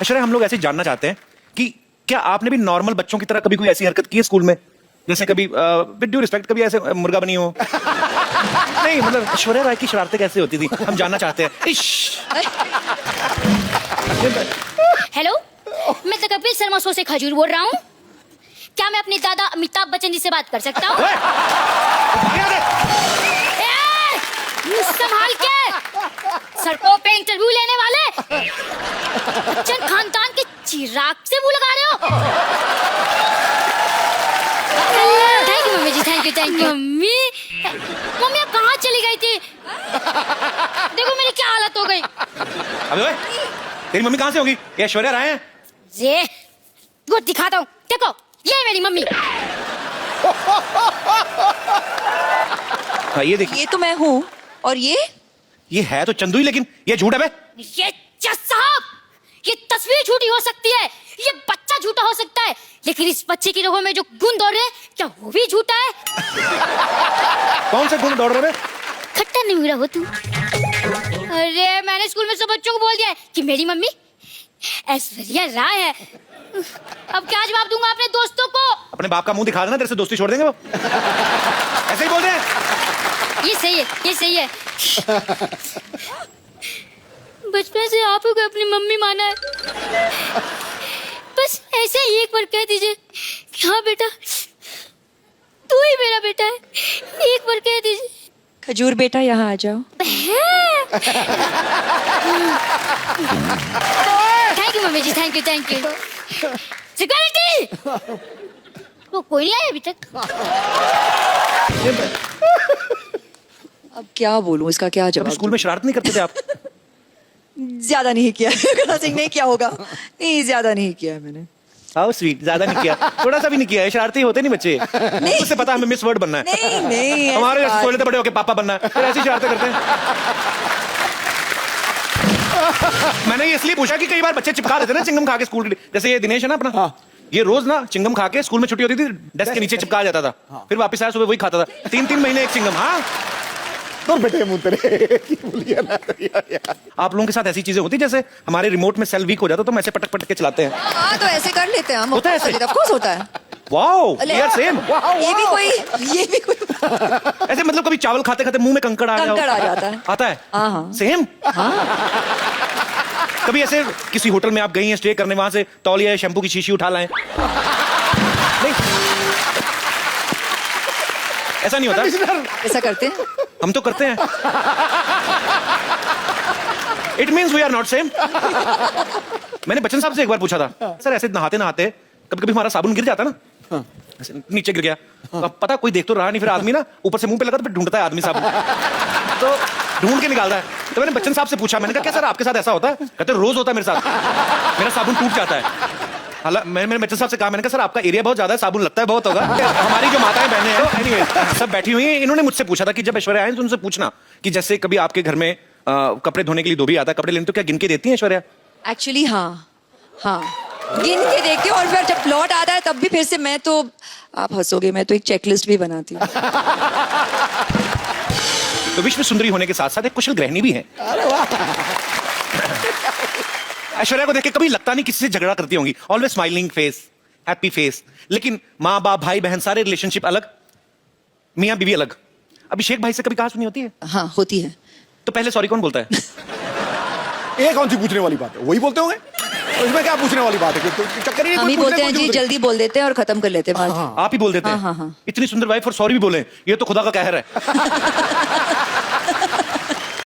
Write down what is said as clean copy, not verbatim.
ऐश्वर्या, हम लोग ऐसे जानना चाहते हैं कि क्या आपने भी नॉर्मल बच्चों की तरह कभी कोई ऐसी हरकत की है स्कूल में? जैसे कभी विद ड्यू रिस्पेक्ट कभी ऐसे मुर्गा बनी हो? नहीं मतलब ऐश्वर्या राय की शरारतें कैसे होती थी, हम जानना चाहते हैं। हेलो, मैं द कपिल शर्मा शो से खजूर बोल रहा हूँ। क्या मैं अपने दादा अमिताभ बच्चन जी से बात कर सकता हूँ? संभाल के, सड़कों पे इंटरव्यू लेने वाले बच्चन खानदान के चिराग से मुंह लगा रहे हो? Thank you mummy ji, thank you mummy. Mummy आप कहाँ चली गई थी? देखो मेरी क्या हालत हो गई। अबे ओए, तेरी मम्मी कहाँ से होगी? ये ऐश्वर्या राय है। ये गुड दिखाता हूँ, देखो ये मेरी मम्मी। हाँ ये देखिए, ये तो मैं हूँ। और ये है तो चंदू ही, लेकिन ये झूठ है बे। ये जज साहब, ये तस्वीर झूठी हो सकती है, ये बच्चा झूठा हो सकता है, लेकिन इस बच्चे की रगों में जो गुण दौड़ रहे हैं, क्या वो भी झूठा है? कौन से गुण दौड़ रहे हैं? खट्टा नहीं मिला हो तू। अरे मैंने स्कूल में सब बच्चों को बोल दिया है कि मेरी मम्मी ऐश्वर्या राय है। अब क्या जवाब दूंगा अपने दोस्तों को? अपने बाप का मुंह दिखा देना, तेरे से दोस्ती छोड़ देंगे वो। ऐसे ही बोल रहे हैं। ये सही है, ये सही है। बचपन से आप को अपनी मम्मी माना है, बस ऐसे ही एक बार कह दीजिए कि हाँ बेटा तू ही मेरा बेटा है, एक बार कह दीजिए। खजूर बेटा यहाँ आ जाओ। Thank you mummy ji, thank you security. वो कोई नहीं आया अभी तक। अब क्या बोलूं, इसका क्या जवाब? स्कूल में शरारत नहीं करते थे आप? ज्यादा नहीं किया। सिंह नहीं किया होगा। नहीं, ज्यादा नहीं किया है मैंने। हाउ स्वीट, ज्यादा नहीं किया, थोड़ा सा भी नहीं किया है। शरारती होते नहीं बच्चे। नहीं, मुझसे पता हमें मिस वर्ड बनना है। नहीं हमारे जैसे सोचते बड़े होके पापा बनना है, फिर ऐसी शरारतें करते हैं। मैंने ये इसलिए पूछा कि कई बार बच्चे चिपका देते ना चिंगम खा के स्कूल के, जैसे ये दिनेश है ना अपना, ये रोज ना चिंगम खा के स्कूल में छुट्टी होती थी डेस्क के नीचे चिपका जाता था, फिर वापस आया सुबह वही खाता था। 3-3 महीने एक चिंगम। हाँ तो बेटे मुंह तेरे बोलिए ना यार। आप लोगों के साथ ऐसी चीजें होती जैसे हमारे रिमोट में सेल वीक हो जाता तो हम ऐसे पटक पटक के चलाते हैं? हाँ तो ऐसे कर लेते हैं हम। होता है ऐसे? ऑफ कोर्स होता है। Wow, we are same. ये भी कोई ऐसे मतलब कभी चावल खाते खाते मुंह में कंकड़ आ जाता है। आता है? हाँ सेम। कभी ऐसे किसी होटल में आप गई हैं स्टे करने, वहां से तौलिया या शैम्पू की शीशी उठा लाएं? नहीं, ऐसा नहीं होता। ऐसा करते हैं हम तो करते हैं। It means we are not same. मैंने बच्चन साहब से एक बार पूछा था, सर ऐसे नहाते नहाते कभी कभी हमारा साबुन गिर जाता ना, ऐसे नीचे गिर गया, तो अब पता कोई देख तो रहा नहीं, फिर आदमी ना ऊपर से मुंह पे लगा तो फिर ढूंढता है आदमी साबुन, तो ढूंढ के निकालता है। तो मैंने बच्चन साहब से पूछा, मैंने कहा क्या सर आपके साथ ऐसा होता है? कहते रोज होता है मेरे साथ, मेरा साबुन टूट जाता है। हालांकि मैंने बच्चन साहब से कहा, मैंने कहा सर आपका एरिया बहुत ज्यादा है, साबुन लगता है बहुत होगा। हमारी जो माताएं बहनें हैं, तो एनीवे सब बैठी हुई हैं, इन्होंने मुझसे पूछा था कि जब ऐश्वर्या आए तो उनसे पूछना कि जैसे कभी आपके घर में कपड़े धोने के लिए धोबी आता है कपड़े लेने, तो क्या गिन के देती है ऐश्वर्या? एक्चुअली हाँ गिन के देखती हूँ, और फिर जब लौट आता है तब भी फिर से मैं तो, आप हंसोगे, मैं तो एक चेकलिस्ट भी बनाती हूँ। तो विश्व सुंदरी होने के साथ साथ एक कुशल गृहिणी भी है। ऐश्वर्या को देख के कभी लगता नहीं किसी से झगड़ा करती होंगी, always smiling face, happy face, लेकिन माँ बाप भाई बहन सारे रिलेशनशिप अलग, मियाँ बीवी अलग। अभिषेक भाई से कभी कहा सुनी होती है? हाँ होती है। तो पहले सॉरी कौन बोलता है? ये कौन सी पूछने वाली बात है? वही बोलते होंगे, इसमें क्या पूछने वाली बात है? चक्कर ही हम ही बोलते हैं जी, जल्दी बोल देते हैं और खत्म कर लेते हैं बात। आप ही बोल देते हैं? हाँ। इतनी सुंदर वाइफ और सॉरी भी बोले, ये तो खुदा का कहर है।